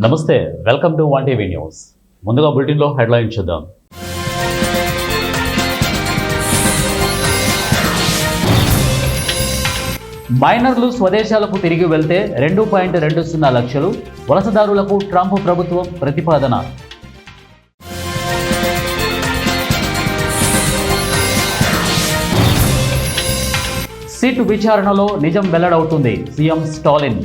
నమస్తే, welcome to one TV news. ముందుగా బులెటిన్లో హెడ్లైన్ చూద్దాం. మైనర్లు స్వదేశాలకు తిరిగి వెళ్తే 2.20 లక్షలు వలసదారులకు ట్రంప్ ప్రభుత్వం ప్రతిపాదన. సిట్ విచారణలో నిజం వెల్లడవుతుంది, సీఎం స్టాలిన్.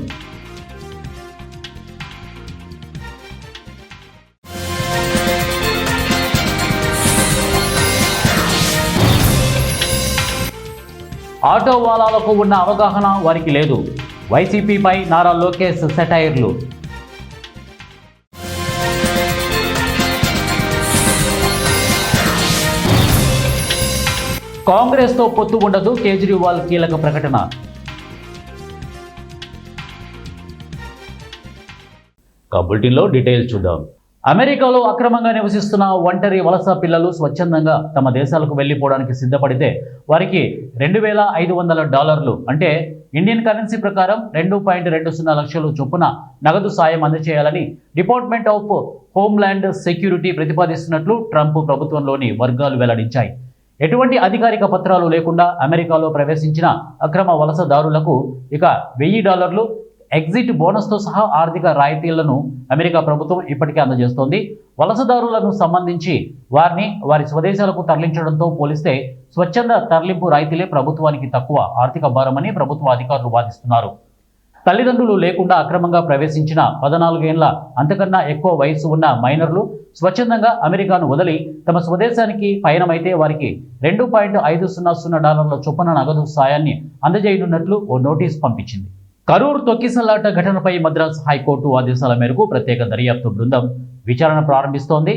ఆటో వాలాలకు ఉన్న అవగాహన వారికి లేదు, వైసీపీపై నారా లోకేష్ సెటైర్లు. కాంగ్రెస్తో పొత్తు ఉండదు, కేజ్రీవాల్ కీలక ప్రకటన. బులెటిన్లో డీటెయిల్స్ చూద్దాం. అమెరికాలో అక్రమంగా నివసిస్తున్న ఒంటరి వలస పిల్లలు స్వచ్ఛందంగా తమ దేశాలకు వెళ్ళిపోవడానికి సిద్ధపడితే వారికి $2,500 అంటే ఇండియన్ కరెన్సీ ప్రకారం 2.20 లక్షలు చొప్పున నగదు సాయం అందజేయాలని డిపార్ట్మెంట్ ఆఫ్ హోమ్ల్యాండ్ సెక్యూరిటీ ప్రతిపాదిస్తున్నట్లు ట్రంప్ ప్రభుత్వంలోని వర్గాలు వెల్లడించాయి. ఎటువంటి అధికారిక పత్రాలు లేకుండా అమెరికాలో ప్రవేశించిన అక్రమ వలసదారులకు ఇక $1,000 ఎగ్జిట్ బోనస్తో సహా ఆర్థిక రాయితీలను అమెరికా ప్రభుత్వం ఇప్పటికే అందజేస్తోంది. వలసదారులను సంబంధించి వారిని వారి స్వదేశాలకు తరలించడంతో పోలిస్తే స్వచ్ఛంద తరలింపు రాయితీలే ప్రభుత్వానికి తక్కువ ఆర్థిక భారమని ప్రభుత్వ అధికారులు వాదిస్తున్నారు. తల్లిదండ్రులు లేకుండా అక్రమంగా ప్రవేశించిన 14 ఏళ్ల అంతకన్నా ఎక్కువ వయసు ఉన్న మైనర్లు స్వచ్ఛందంగా అమెరికాను వదిలి తమ స్వదేశానికి పయనమైతే వారికి $2.500 చొప్పున నగదు సాయాన్ని అందజేయనున్నట్లు ఓ నోటీస్ పంపించింది. కరూర్ తొక్కిసలాట ఘటనపై మద్రాస్ హైకోర్టు ఆదేశాల మేరకు ప్రత్యేక దర్యాప్తు బృందం విచారణ ప్రారంభిస్తోంది.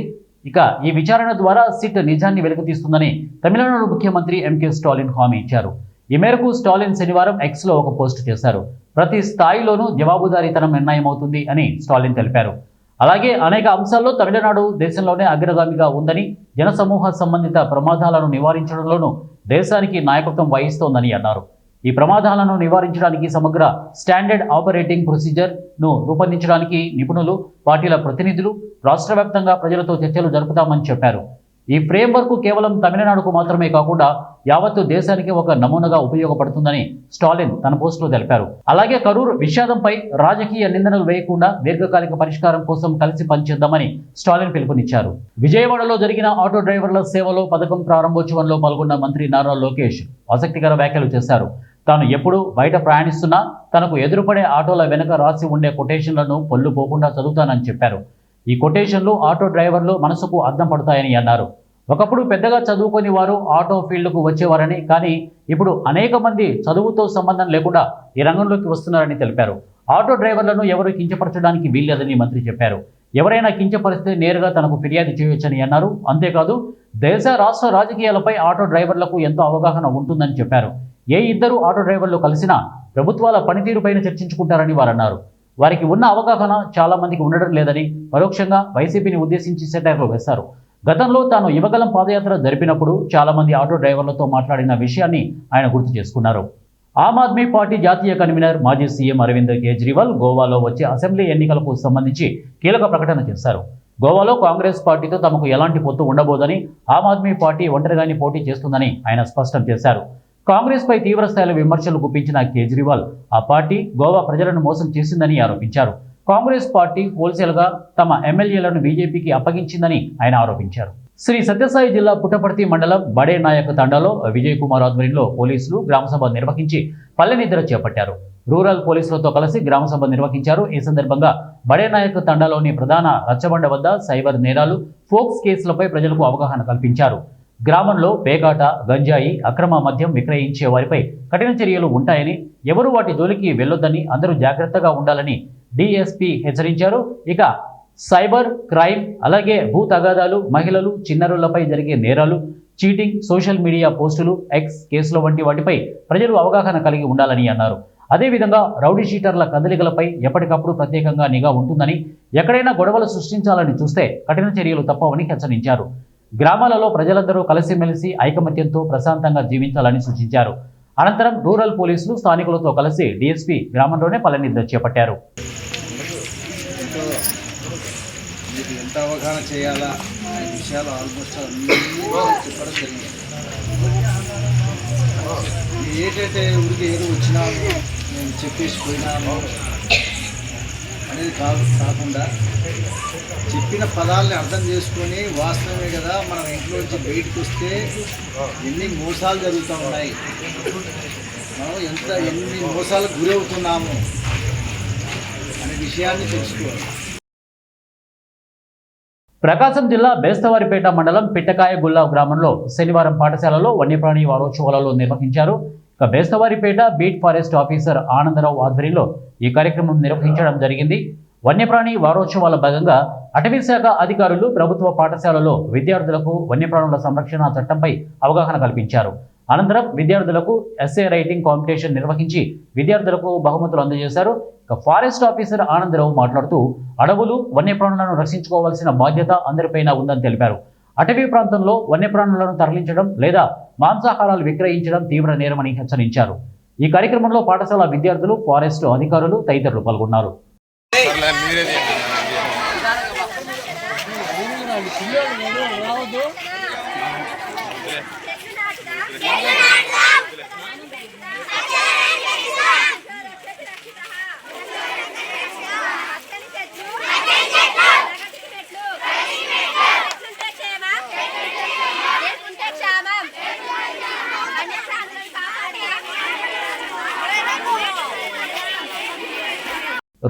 ఇక ఈ విచారణ ద్వారా సిట్ నిజాన్ని వెలుగుతీస్తుందని తమిళనాడు ముఖ్యమంత్రి ఎంకే స్టాలిన్ హామీ ఇచ్చారు. ఈ మేరకు స్టాలిన్ శనివారం ఎక్స్లో ఒక పోస్ట్ చేశారు. ప్రతి స్థాయిలోనూ జవాబుదారీతనం నిర్ణయమవుతుంది అని స్టాలిన్ తెలిపారు. అలాగే అనేక అంశాల్లో తమిళనాడు దేశంలోనే అగ్రగామిగా ఉందని, జనసమూహ సంబంధిత ప్రమాదాలను నివారించడంలోనూ దేశానికి నాయకత్వం వహిస్తోందని అన్నారు. ఈ ప్రమాదాలను నివారించడానికి సమగ్ర స్టాండర్డ్ ఆపరేటింగ్ ప్రొసీజర్ను రూపొందించడానికి నిపుణులు, పార్టీల ప్రతినిధులు, రాష్ట్ర వ్యాప్తంగా ప్రజలతో చర్చలు జరుపుతామని చెప్పారు. ఈ ఫ్రేమ్వర్క్ కేవలం తమిళనాడుకు మాత్రమే కాకుండా యావత్తు దేశానికి ఒక నమూనాగా ఉపయోగపడుతుందని స్టాలిన్ తన పోస్టులో తెలిపారు. అలాగే కరూర్ విషాదంపై రాజకీయ నిందనలు వేయకుండా దీర్ఘకాలిక పరిష్కారం కోసం కలిసి పనిచేద్దామని స్టాలిన్ పిలుపునిచ్చారు. విజయవాడలో జరిగిన ఆటో డ్రైవర్ల సేవలో పథకం ప్రారంభోత్సవంలో పాల్గొన్న మంత్రి నారా లోకేష్ ఆసక్తికర వ్యాఖ్యలు చేశారు. తాను ఎప్పుడు బయట ప్రయాణిస్తున్నా తనకు ఎదురుపడే ఆటోల వెనుక రాసి ఉండే కొటేషన్లను పొల్లు పోకుండా చదువుతానని చెప్పారు. ఈ కొటేషన్లు ఆటో డ్రైవర్లు మనసుకు అద్దం పడతాయని అన్నారు. ఒకప్పుడు పెద్దగా చదువుకొని వారు ఆటో ఫీల్డ్కు వచ్చేవారని, కానీ ఇప్పుడు అనేక మంది చదువుతో సంబంధం లేకుండా ఈ రంగంలోకి వస్తున్నారని తెలిపారు. ఆటో డ్రైవర్లను ఎవరు కించపరచడానికి వీల్లేదని మంత్రి చెప్పారు. ఎవరైనా కించపరిస్తే నేరుగా తనకు ఫిర్యాదు చేయొచ్చని అన్నారు. అంతేకాదు దేశ రాష్ట్ర రాజకీయాలపై ఆటో డ్రైవర్లకు ఎంతో అవగాహన ఉంటుందని చెప్పారు. ఏ ఇద్దరు ఆటో డ్రైవర్లు కలిసినా ప్రభుత్వాల పనితీరుపైన చర్చించుకుంటారని వారన్నారు. వారికి ఉన్న అవగాహన చాలా మందికి ఉండడం లేదని పరోక్షంగా వైసీపీని ఉద్దేశించి సెటైర్లు వేశారు. గతంలో తాను యువగలం పాదయాత్ర జరిపినప్పుడు చాలా మంది ఆటో డ్రైవర్లతో మాట్లాడిన విషయాన్ని ఆయన గుర్తు చేసుకున్నారు. ఆమ్ ఆద్మీ పార్టీ జాతీయ కన్వీనర్ మాజీ సీఎం అరవింద్ కేజ్రీవాల్ గోవాలో వచ్చే అసెంబ్లీ ఎన్నికలకు సంబంధించి కీలక ప్రకటన చేశారు. గోవాలో కాంగ్రెస్ పార్టీతో తమకు ఎలాంటి పొత్తు ఉండబోదని, ఆమ్ ఆద్మీ పార్టీ ఒంటరిగానే పోటీ చేస్తుందని ఆయన స్పష్టం చేశారు. కాంగ్రెస్పై తీవ్రస్థాయిలో విమర్శలు గుప్పించిన కేజ్రీవాల్ ఆ పార్టీ గోవా ప్రజలను మోసం చేసిందని ఆరోపించారు. కాంగ్రెస్ పార్టీ హోల్సేల్గా తమ ఎమ్మెల్యేలను బీజేపీకి అప్పగించిందని ఆయన ఆరోపించారు. శ్రీ సత్యసాయి జిల్లా పుట్టపర్తి మండలం బడే నాయక్ తండాలో విజయ్ కుమార్ ఆధ్వర్యంలో పోలీసులు గ్రామసభ నిర్వహించి పల్లెనిద్ర చేపట్టారు. రూరల్ పోలీసులతో కలిసి గ్రామసభ నిర్వహించారు. ఈ సందర్భంగా బడే నాయక్ తండాలోని ప్రధాన రచ్చబండ వద్ద సైబర్ నేరాలు, ఫోక్స్ కేసులపై ప్రజలకు అవగాహన కల్పించారు. గ్రామంలో పేకాట, గంజాయి, అక్రమ మద్యం విక్రయించే వారిపై కఠిన చర్యలు ఉంటాయని, ఎవరు వాటి జోలికి వెళ్లొద్దని, అందరూ జాగ్రత్తగా ఉండాలని డీఎస్పీ హెచ్చరించారు. ఇక సైబర్ క్రైమ్, అలాగే భూ తగాదాలు, మహిళలు, చిన్నారులపై జరిగే నేరాలు, చీటింగ్, సోషల్ మీడియా పోస్టులు, ఎక్స్ కేసుల వంటి వాటిపై ప్రజలు అవగాహన కలిగి ఉండాలని అన్నారు. అదేవిధంగా రౌడీ షీటర్ల కదలికలపై ఎప్పటికప్పుడు ప్రత్యేకంగా నిఘా ఉంటుందని, ఎక్కడైనా గొడవలు సృష్టించాలని చూస్తే కఠిన చర్యలు తప్పవని హెచ్చరించారు. గ్రామాలలో ప్రజలందరూ కలిసిమెలిసి ఐకమత్యంతో ప్రశాంతంగా జీవించాలని సూచించారు. అనంతరం రూరల్ పోలీసులు స్థానికులతో కలిసి డీఎస్పీ గ్రామంలోనే పల్లెనిద్ర చేపట్టారు. ఎంత అవగాహన చేయాలా అనే విషయాలు ఆల్మోస్ట్ అన్నీ చెప్పడం జరిగింది. ఏంటంటే ఊరికి ఏదో వచ్చినాము నేను చెప్పేసి పోయినాము అనేది కాకుండా చెప్పిన పదాలని అర్థం చేసుకొని వాస్తవమే కదా మనం ఇంట్లో నుంచి బయటకు వస్తే ఎన్ని మోసాలు జరుగుతూ ఉన్నాయి, మనం ఎన్ని మోసాలకు గురవుతున్నాము అనే విషయాన్ని తెలుసుకోవాలి. ప్రకాశం జిల్లా బేస్తవారిపేట మండలం పిట్టకాయ గుల్లా గ్రామంలో శనివారం పాఠశాలలో వన్యప్రాణి వారోత్సవాలలో నిర్వహించారు. ఇక Bestavaripeta beat forest officer Anandarao ఆధ్వర్యంలో ఈ కార్యక్రమం నిర్వహించడం జరిగింది. వన్యప్రాణి వారోత్సవాల భాగంగా అటవీ శాఖ అధికారులు ప్రభుత్వ పాఠశాలలో విద్యార్థులకు వన్యప్రాణుల సంరక్షణ చట్టంపై అవగాహన కల్పించారు. అనంతరం విద్యార్థులకు ఎస్ఏ రైటింగ్ కాంపిటీషన్ నిర్వహించి విద్యార్థులకు బహుమతులు అందజేశారు. ఇక ఫారెస్ట్ ఆఫీసర్ ఆనందరావు మాట్లాడుతూ అడవులు వన్యప్రాణులను రక్షించుకోవాల్సిన బాధ్యత అందరిపైన ఉందని తెలిపారు. అటవీ ప్రాంతంలో వన్యప్రాణులను తరలించడం లేదా మాంసాహారాలు విక్రయించడం తీవ్ర నేరమని హెచ్చరించారు. ఈ కార్యక్రమంలో పాఠశాల విద్యార్థులు, ఫారెస్ట్ అధికారులు తదితరులు పాల్గొన్నారు.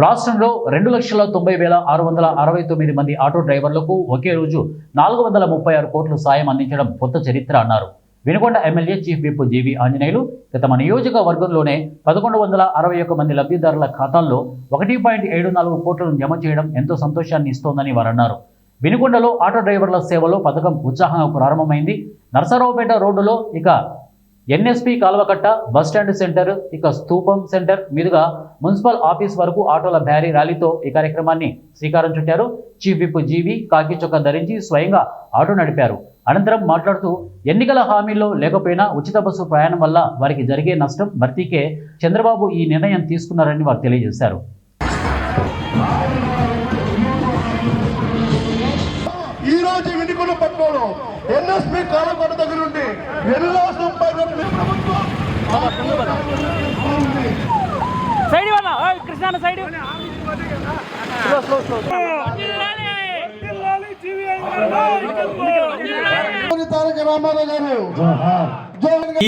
రాష్ట్రంలో 2,90,669 మంది ఆటో డ్రైవర్లకు ఒకే రోజు 436 కోట్లు సాయం అందించడం కొత్త చరిత్ర అన్నారు. వినుకొండ ఎమ్మెల్యే చీఫ్ విప్ జీవి ఆంజనేయులు తమ నియోజకవర్గంలోనే 1,161 మంది లబ్ధిదారుల ఖాతాల్లో 1.74 కోట్లను జమ చేయడం ఎంతో సంతోషాన్ని ఇస్తోందని వారన్నారు. వినుకొండలో ఆటో డ్రైవర్ల సేవలో పథకం ఉత్సాహంగా ప్రారంభమైంది. నర్సరావుపేట రోడ్డులో ఇక ఎన్ఎస్పి కాల్వకట్ట, బస్టాండ్ సెంటర్, ఇక స్తూపం సెంటర్ మీదుగా మున్సిపల్ ఆఫీస్ వరకు ఆటోల భారీ ర్యాలీతో ఈ కార్యక్రమాన్ని శ్రీకారం చుట్టారు. చీఫ్ విప్ జీవి కాకి చొక్కా ధరించి స్వయంగా ఆటో నడిపారు. అనంతరం మాట్లాడుతూ ఎన్నికల హామీల్లో లేకపోయినా ఉచిత బస్సు ప్రయాణం వల్ల వారికి జరిగే నష్టం భర్తీకే చంద్రబాబు ఈ నిర్ణయం తీసుకున్నారని వారు తెలియజేశారు. ఈ రోజు వినుకొండ పట్టణంలో ఎన్ఎస్పి కాలకొండ దగ్గర నుండి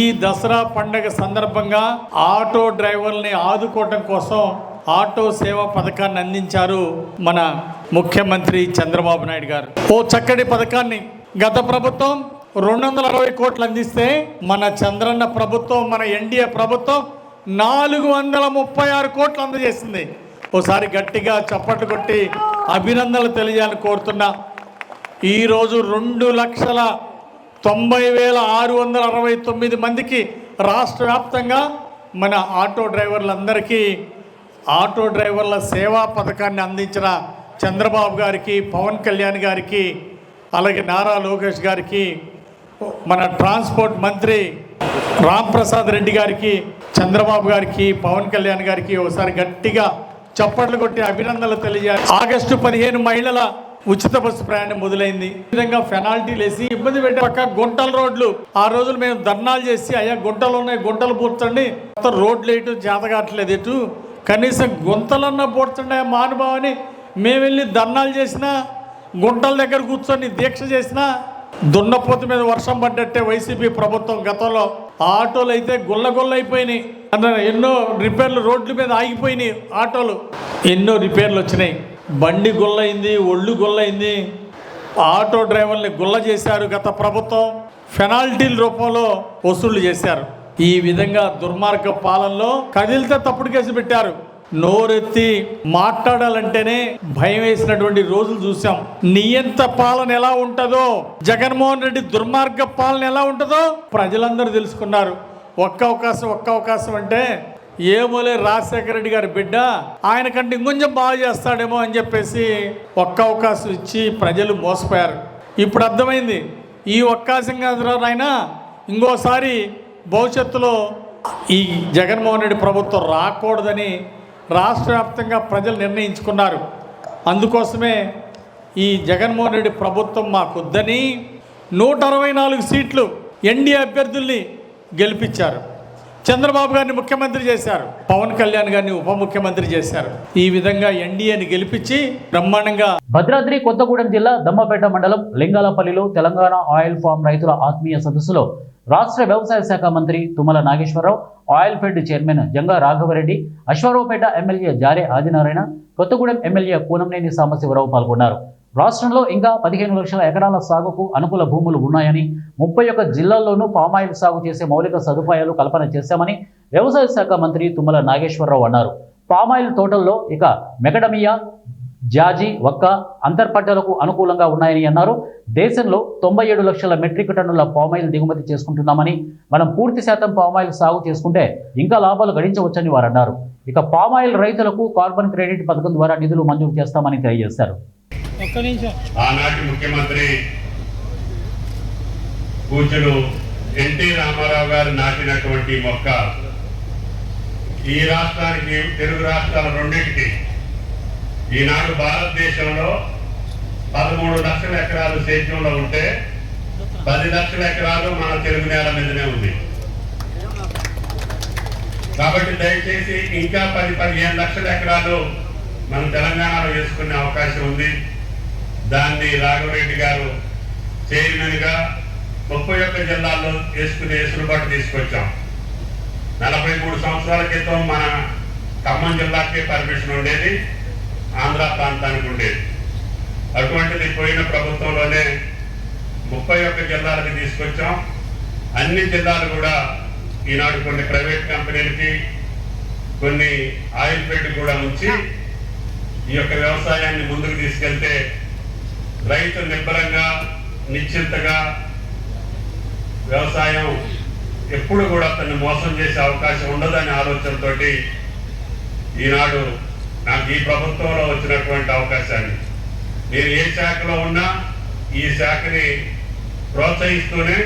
ఈ దసరా పండుగ సందర్భంగా ఆటో డ్రైవర్లని ఆదుకోవటం కోసం ఆటో సేవ పథకాన్ని అందించారు మన ముఖ్యమంత్రి చంద్రబాబు నాయుడు గారు. ఓ చక్కటి పథకాన్ని గత ప్రభుత్వం 260 కోట్లు అందిస్తే మన చంద్రన్న ప్రభుత్వం, మన ఎన్డీఏ ప్రభుత్వం 436 కోట్లు అందజేసింది. ఓసారి గట్టిగా చప్పట్లు కొట్టి అభినందనలు తెలియాలని కోరుతున్నా. ఈరోజు 2,90,669 మందికి రాష్ట్ర వ్యాప్తంగా మన ఆటో డ్రైవర్లందరికీ ఆటో డ్రైవర్ల సేవా పథకాన్ని అందించిన చంద్రబాబు గారికి, పవన్ కళ్యాణ్ గారికి, అలాగే నారా లోకేష్ గారికి, మన ట్రాన్స్పోర్ట్ మంత్రి రాంప్రసాద్ రెడ్డి గారికి, చంద్రబాబు గారికి, పవన్ కళ్యాణ్ గారికి ఒకసారి గట్టిగా చప్పట్లు కొట్టి అభినందనలు తెలియజేయాలి. ఆగస్టు 15 మహిళల ఉచిత బస్సు ప్రయాణం మొదలైంది. ఈ విధంగా పెనాల్టీలు వేసి ఇబ్బంది పెట్టే పక్క గుంటల రోడ్లు ఆ రోజులు మేము ధర్నాలు చేసి అయ్యా గుంటలు ఉన్నాయి, గుంటలు పూడ్చండి, రోడ్లు వేయటం చేతగాట్లేదు, ఎటు కనీసం గుంతలన్నా పూడ్చండి మహానుభావని మేము వెళ్ళి ధర్నాలు చేసినా, గుంటల దగ్గర కూర్చొని దీక్ష చేసినా, దున్నపోతు మీద వర్షం పడ్డట్టే వైసీపీ ప్రభుత్వం గతంలో ఆటోలు అయితే గుల్ల అయిపోయినాయి. ఎన్నో రిపేర్లు రోడ్ల మీద ఆగిపోయినాయి, ఆటోలు ఎన్నో రిపేర్లు వచ్చినాయి. బండి గుల్లయింది, ఒళ్ళు గుల్లయింది, ఆటో డ్రైవర్ని గుల్ల చేశారు గత ప్రభుత్వం. పెనాల్టీల రూపంలో వసూళ్లు చేశారు. ఈ విధంగా దుర్మార్గ పాలనలో కదిలితే తప్పుడు కేసు పెట్టారు. నోరెత్తి మాట్లాడాలంటేనే భయం వేసినటువంటి రోజులు చూసాం. నియంత పాలన ఎలా ఉంటుందో, జగన్మోహన్ రెడ్డి దుర్మార్గ పాలన ఎలా ఉంటుందో ప్రజలందరూ తెలుసుకున్నారు. ఒక్క అవకాశం అంటే ఏమోలే రాజశేఖర రెడ్డి గారి బిడ్డ, ఆయన కంటే ఇంకొంచెం బాగా చేస్తాడేమో అని చెప్పేసి ఒక్క అవకాశం ఇచ్చి ప్రజలు మోసపోయారు. ఇప్పుడు అర్థమైంది, ఈ అవకాశం కాదు ఆయన ఇంకోసారి భవిష్యత్తులో ఈ జగన్మోహన్ రెడ్డి ప్రభుత్వం రాకూడదని రాష్ట్ర వ్యాప్తంగా ప్రజలు నిర్ణయించుకున్నారు. అందుకోసమే ఈ జగన్మోహన్ రెడ్డి ప్రభుత్వం మాకొద్దని 164 సీట్లు ఎన్డీఏ అభ్యర్థుల్ని గెలిపించారు. చంద్రబాబు గారిని ముఖ్యమంత్రి చేశారు, పవన్ కళ్యాణ్ గారిని ఉప ముఖ్యమంత్రి చేశారు. ఈ విధంగా ఎన్డీఏని గెలిపించి బ్రహ్మాండంగా. భద్రాద్రి కొత్తగూడెం జిల్లా దమ్మపేట మండలం లింగాలపల్లిలో తెలంగాణ ఆయిల్ ఫామ్ రైతుల ఆత్మీయ సదస్సులో రాష్ట్ర వ్యవసాయ శాఖ మంత్రి Tummala Nageswara Rao, oil fed chairman Janga Raghava Reddy, Aswaraopeta MLA Jare Adinarayana, Kothagudem MLA Koonanneni Sambasiva Rao పాల్గొన్నారు. రాష్ట్రంలో ఇంకా 15 లక్షల ఎకరాల సాగుకు అనుకూల భూములు ఉన్నాయని, 31 జిల్లాల్లోనూ పామాయిల్ సాగు చేసే మౌలిక సదుపాయాలు కల్పన చేశామని వ్యవసాయ శాఖ మంత్రి తుమ్మల నాగేశ్వరరావు అన్నారు. పామాయిల్ తోటల్లో ఇక మెకడమియా, జాజి, వక్క అంతర్పంటలకు అనుకూలంగా ఉన్నాయని అన్నారు. దేశంలో 97 లక్షల మెట్రిక్ టన్నుల పామాయిల్ దిగుమతి చేసుకుంటున్నామని, మనం పూర్తి శాతం పామాయిల్ సాగు చేసుకుంటే ఇంకా లాభాలు గడించవచ్చని వారు అన్నారు. ఇక పామాయిల్ రైతులకు కార్బన్ క్రెడిట్ పథకం ద్వారా నిధులు మంజూరు చేస్తామని తెలియజేశారు. ఆనాటి ముఖ్యమంత్రి పూజ్యులు ఎన్టీ రామారావు గారు నాటినటువంటి మొక్క ఈ రాష్ట్రానికి, తెలుగు రాష్ట్రాల రెండింటికి ఈనాడు భారతదేశంలో 13 లక్షల ఎకరాలు సేద్యంలో ఉంటే 10 లక్షల ఎకరాలు మన తెలుగు నేల మీదనే ఉంది. కాబట్టి దయచేసి ఇంకా 10-15 లక్షల ఎకరాలు మన తెలంగాణలో వేసుకునే అవకాశం ఉంది. దాన్ని రాఘవరెడ్డి గారు చైర్మన్గా 31 జిల్లాల్లో వేసుకునే వెసులుబాటు తీసుకొచ్చాం. 43 సంవత్సరాల క్రితం మన ఖమ్మం జిల్లాకే పర్మిషన్ ఉండేది, ఆంధ్ర ప్రాంతానికి ఉండేది. అటువంటిది పోయిన ప్రభుత్వంలోనే 31 జిల్లాలకు తీసుకొచ్చాం. అన్ని జిల్లాలు కూడా ఈనాడు కొన్ని ప్రైవేట్ కంపెనీలకి, కొన్ని ఆయిల్ ఫెడ్ కూడా ఉంచి ఈ యొక్క వ్యవసాయాన్ని ముందుకు తీసుకెళ్తే రైతు నిబ్బరంగా, నిశ్చింతగా వ్యవసాయం ఎప్పుడు కూడా అతన్ని మోసం చేసే అవకాశం ఉండదనే ఆలోచనతో ఈనాడు నాకు ఈ ప్రభుత్వంలో వచ్చినటువంటి అవకాశాన్ని, నేను ఏ శాఖలో ఉన్నా ఈ శాఖని ప్రోత్సహిస్తూనే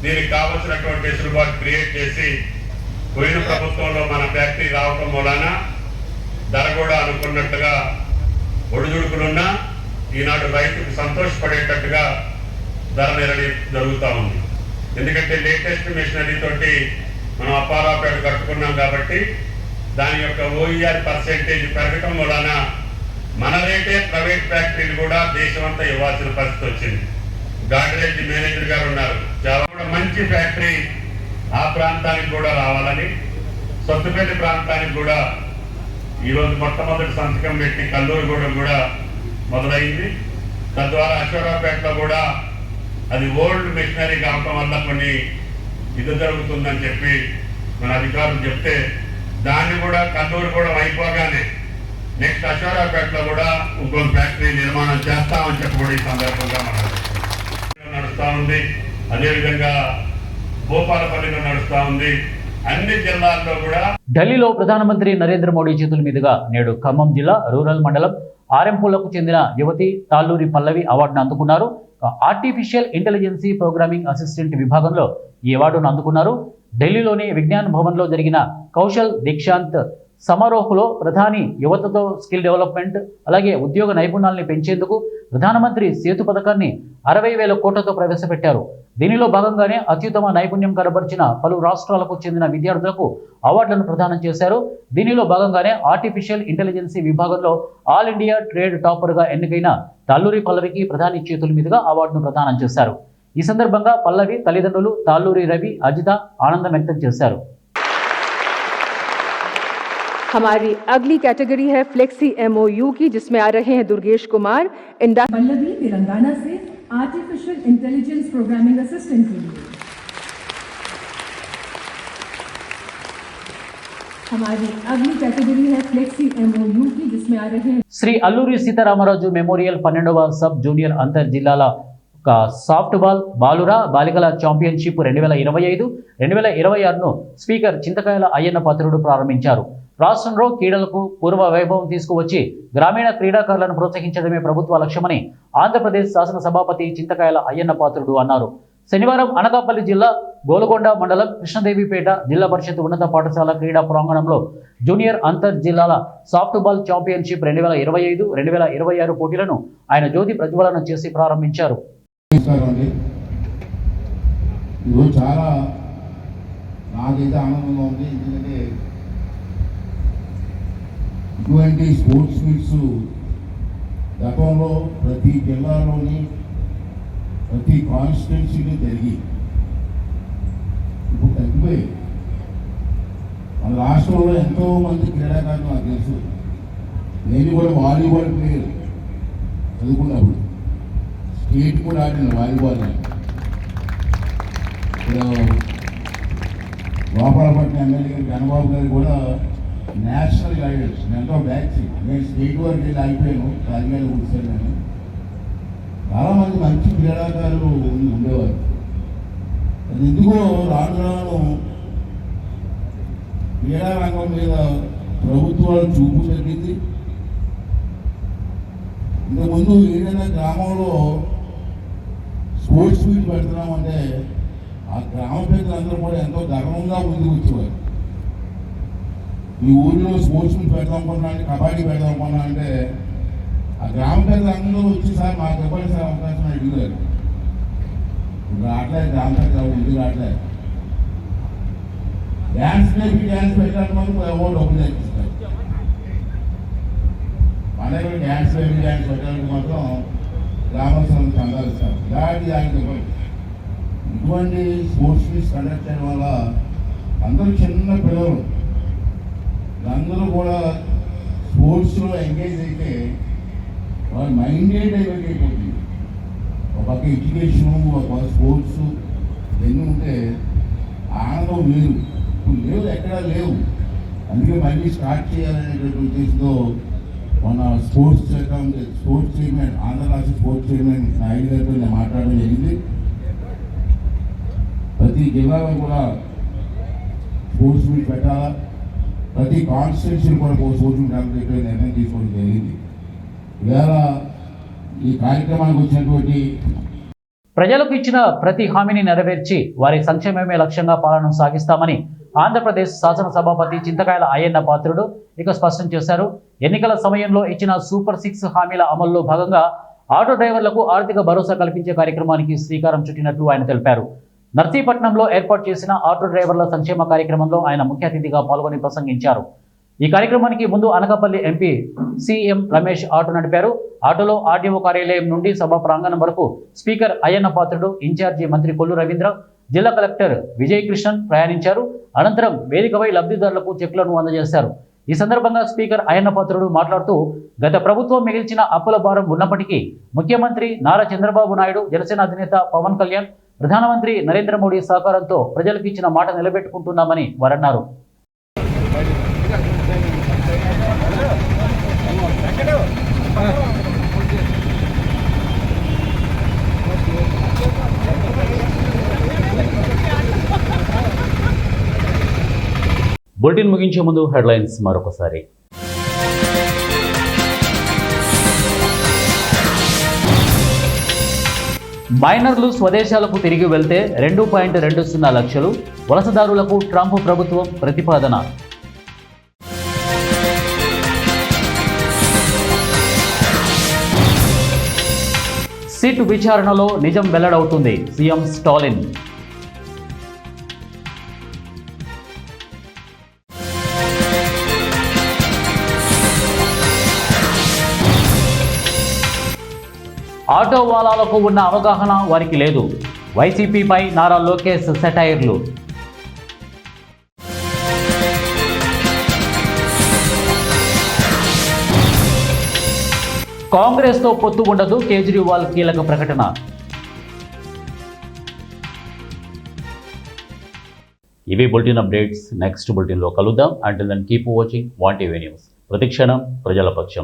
దీనికి కావలసినటువంటి వెసులుబాటు క్రియేట్ చేసి, పోయిన ప్రభుత్వంలో మన ఫ్యాక్టరీ రావటం మూలాన ధర కూడా అనుకున్నట్టుగా ఒడిదుడుకులున్నా ఈనాడు రైతుకు సంతోషపడేటట్టుగా ధర నిర్ణయం జరుగుతూ ఉంది. ఎందుకంటే లేటెస్ట్ మిషనరీ తోటి మనం అపారాపేట కట్టుకున్నాం కాబట్టి దాని యొక్క OER పర్సెంటేజ్ పెరగటం వలన మన రేటే ప్రైవేట్ ఫ్యాక్టరీలు కూడా దేశమంతా ఇవ్వాల్సిన పరిస్థితి వచ్చింది. గాడ్రేజ్ మేనేజర్ గారు ఉన్నారు, చాలా కూడా మంచి ఫ్యాక్టరీ ఆ ప్రాంతానికి కూడా రావాలని, సొత్తుపల్లి ప్రాంతానికి కూడా ఈరోజు మొట్టమొదటి సంతకం పెట్టి కల్లూరుగూడెం కూడా మొదలైంది. తద్వారా అశ్వారావుపేటలో కూడా అది ఓల్డ్ మిషనరీ కావటం వల్ల కొన్ని ఇది జరుగుతుందని చెప్పి మన అధికారులు చెప్తే దాన్ని కూడా కల్లూరుగూడెం అయిపోగానే నెక్స్ట్ అశ్వారావుపేటలో కూడా ఇంకొక ఫ్యాక్టరీ నిర్మాణం చేస్తామని చెప్పి కూడా ఈ సందర్భంగా మనం నడుస్తూ ఉంది. అదేవిధంగా భూపాలపల్లిలో నడుస్తూ ఉంది. అన్ని జిల్లాల్లో కూడా. ఢిల్లీలో ప్రధానమంత్రి నరేంద్ర మోడీ చేతుల మీదుగా నేడు ఖమ్మం జిల్లా రూరల్ మండలం ఆరెంపులకు చెందిన యువతి తాళ్ళూరి పల్లవి అవార్డును అందుకున్నారు. ఆర్టిఫిషియల్ ఇంటెలిజెన్సీ ప్రోగ్రామింగ్ అసిస్టెంట్ విభాగంలో ఈ అవార్డును అందుకున్నారు. ఢిల్లీలోని విజ్ఞాన్ భవన్లో జరిగిన కౌశల్ దీక్షాంత్ సమారోహంలో ప్రధాని యువతతో స్కిల్ డెవలప్మెంట్, అలాగే ఉద్యోగ నైపుణ్యాలని పెంచేందుకు ప్రధానమంత్రి సేతు పథకాన్ని 60,000 కోట్లతో ప్రవేశపెట్టారు. దీనిలో భాగంగానే అత్యుత్తమ నైపుణ్యం కనబరిచిన పలు రాష్ట్రాలకు చెందిన విద్యార్థులకు అవార్డులను ప్రదానం చేశారు. దీనిలో భాగంగానే ఆర్టిఫిషియల్ ఇంటెలిజెన్సీ విభాగంలో ఆల్ ఇండియా ట్రేడ్ టాపర్గా ఎన్నికైన తాళ్ళూరి పల్లవికి ప్రధాని చేతుల మీదుగా అవార్డును ప్రదానం చేశారు. ఈ సందర్భంగా పల్లవి తల్లిదండ్రులు తాళ్ళూరి రవి, అజిత ఆనందం వ్యక్తం చేశారు. हमारी अगली कैटेगरी है फ्लेक्सी MOU की, जिसमें आ रहे हैं दुर्गेश कुमार पल्लवी तेलंगाना से आर्टिफिशियल इंटेलिजेंस प्रोग्रामिंग असिस्टेंट के लिए। हमारी अगली कैटेगरी है फ्लेक्सी MOU की, जिसमें आ रहे हैं శ్రీ అల్లూరి సీతారామరాజు మెమోరియల్ 12వ సబ్ జూనియర్ అంతర్ జిల్లాల సాఫ్ట్ బాల్ బాలుర బాలికల ఛాంపియన్షిప్ 2025-2026ను స్పీకర్ చింతకాయల అయ్యన్న పాత్రుడు ప్రారంభించారు. రాష్ట్రంలో క్రీడలకు పూర్వ వైభవం తీసుకువచ్చి గ్రామీణ క్రీడాకారులను ప్రోత్సహించడమే ప్రభుత్వ లక్ష్యమని ఆంధ్రప్రదేశ్ శాసన సభాపతి చింతకాయల అయ్యన్న పాత్రుడు అన్నారు. శనివారం అనకాపల్లి జిల్లా గోలుగొండ మండలం కృష్ణదేవిపేట జిల్లా పరిషత్ ఉన్నత పాఠశాల క్రీడా ప్రాంగణంలో జూనియర్ అంతర్ జిల్లాల సాఫ్ట్బాల్ ఛాంపియన్షిప్ 2025-2026 పోటీలను ఆయన జ్యోతి ప్రజ్వలన చేసి ప్రారంభించారు. ఈరోజు చాలా నాకైతే ఆనందంగా ఉంది. ఎందుకంటే ఇటువంటి స్పోర్ట్స్ మీట్స్ గతంలో ప్రతి జిల్లాలోని ప్రతి కాన్స్టిట్యున్సీలో జరిగి ఇప్పుడు తగ్గిపోయి మన రాష్ట్రంలో ఎంతోమంది క్రీడాకారులు నాకు తెలుసు. నేను కూడా వాలీబాల్ ప్లేయర్ చదువుకున్నప్పుడు స్టేట్ కూడా ఆడిన వాలీబాల్. గోపాలపట్నం ఎమ్మెల్యే గారి చంద్రబాబు గారు కూడా నేషనల్ గైడెన్స్ ఎంతో బ్యాచ్ నేను స్టేట్ వరకు వెళ్ళి అయిపోయాను. రాజకీయాలు కూర్చొని నేను చాలామంది మంచి క్రీడాకారులు ఉండేవారు. అది ఎందుకో రాను రాను క్రీడా రంగం మీద ప్రభుత్వాలు చూపు తగ్గింది. ఇంతకుముందు ఏదైనా గ్రామంలో స్పోర్ట్స్ మీట్ పెడుతున్నామంటే ఆ గ్రామ పెద్దలందరూ కూడా ఎంతో గర్వంగా ముందుకు వచ్చేవారు. ఈ ఊరిలో స్పోర్ట్స్ మీట్ పెడదాం అనుకున్నా అంటే కబడ్డీ పెడదాం అనుకున్నా అంటే ఆ గ్రామ పెద్దలందరూ వచ్చి సార్ మాకు ఇవ్వండి సార్ అవకాశం అడిగారు. ఇప్పుడు రావట్లేదు, గ్రామ పెద్ద ముందుకు రావట్లేదు. డ్యాన్స్ నేర్పి డ్యాన్స్ పెట్టాలి మాకు ఎవరు డబ్బులు తెచ్చిస్తారు. మన దగ్గర డ్యాన్స్ నేర్పి డ్యాన్స్ పెట్టడానికి మాత్రం గ్రామోత్సవం చందాలు సార్ ఇలాంటి దానికి ఇవ్వండి. ఇటువంటి స్పోర్ట్స్ మీట్స్ కండక్ట్ చేయడం వల్ల అందరూ చిన్న పిల్లలు అందరూ కూడా స్పోర్ట్స్లో ఎంగేజ్ అయితే వాళ్ళ మైండే డైవర్ట్ అయిపోతుంది. ఒక పక్క ఎడ్యుకేషను, ఒక స్పోర్ట్స్ ఇవన్నీ ఉంటే ఆనందం వేరు. ఇప్పుడు లేవు, ఎక్కడా లేవు. అందుకే మళ్ళీ స్టార్ట్ చేయాలనేటువంటి ఉద్దేశంతో మన స్పోర్ట్స్ చైర్మన్, ఆంధ్ర రాష్ట్ర స్పోర్ట్స్ చైర్మన్ నాయుడు గారితో నేను మాట్లాడడం జరిగింది. ప్రతి జిల్లాలో కూడా స్పోర్ట్స్ మీట్ పెట్టాలా, ప్రతి కాన్స్టిట్యూన్సీ కూడా స్పోర్ట్స్ మీట్ పెట్టే నిర్ణయం తీసుకోవడం జరిగింది. ఇవాళ ఈ కార్యక్రమానికి వచ్చినటువంటి ప్రజలకు ఇచ్చిన ప్రతి హామీని నెరవేర్చి వారి సంక్షేమమే లక్ష్యంగా పాలన సాగిస్తామని ఆంధ్రప్రదేశ్ శాసనసభాపతి చింతకాయల అయ్యన్న పాత్రుడు ఇక స్పష్టం చేశారు. ఎన్నికల సమయంలో ఇచ్చిన సూపర్ 6 హామీల అమల్లో భాగంగా ఆటో డ్రైవర్లకు ఆర్థిక భరోసా కల్పించే కార్యక్రమానికి శ్రీకారం చుట్టినట్లు ఆయన తెలిపారు. నర్సీపట్నంలో ఏర్పాటు చేసిన ఆటో డ్రైవర్ల సంక్షేమ కార్యక్రమంలో ఆయన ముఖ్య అతిథిగా పాల్గొని ప్రసంగించారు. ఈ కార్యక్రమానికి ముందు Anakapalli MP CM Ramesh auto నడిపారు. ఆటోలో ఆర్డీఓ కార్యాలయం నుండి సభా ప్రాంగణం వరకు స్పీకర్ అయ్యన్న పాత్రుడు, ఇన్ఛార్జి మంత్రి కొల్లు రవీంద్ర, జిల్లా కలెక్టర్ విజయ్ కృష్ణన్ ప్రయాణించారు. అనంతరం వేదికపై లబ్ధిదారులకు చెక్లను అందజేశారు. ఈ సందర్భంగా స్పీకర్ అయ్యన్న పాత్రుడు మాట్లాడుతూ, గత ప్రభుత్వం మిగిల్చిన అప్పుల భారం ఉన్నప్పటికీ ముఖ్యమంత్రి నారా చంద్రబాబు నాయుడు, జనసేన అధినేత పవన్ కళ్యాణ్, ప్రధానమంత్రి నరేంద్ర మోడీ సహకారంతో ప్రజలకు ఇచ్చిన మాట నిలబెట్టుకుంటున్నామని వారన్నారు. బులెటిన్ ముగించే ముందు హెడ్లైన్స్ మరొకసారి. మైనర్లు స్వదేశాలకు తిరిగి వెళ్తే 2.20 లక్షలు వలసదారులకు ట్రంప్ ప్రభుత్వం ప్రతిపాదన. సిట్ విచారణలో నిజం వెల్లడవుతుంది, సీఎం స్టాలిన్. ఆటో వాలాలకు ఉన్న అవగాహన వారికి లేదు, వైసీపీపై నారా లోకేష్ సెటైర్లు. కాంగ్రెస్తో పొత్తు ఉండదు, కేజ్రీవాల్ కీలక ప్రకటన. ఇవి బులెటిన్ అప్డేట్స్. నెక్స్ట్ బులెటిన్లో కలుద్దాం. Until then keep watching 1TV news. ప్రతిక్షణం ప్రజల పక్షం.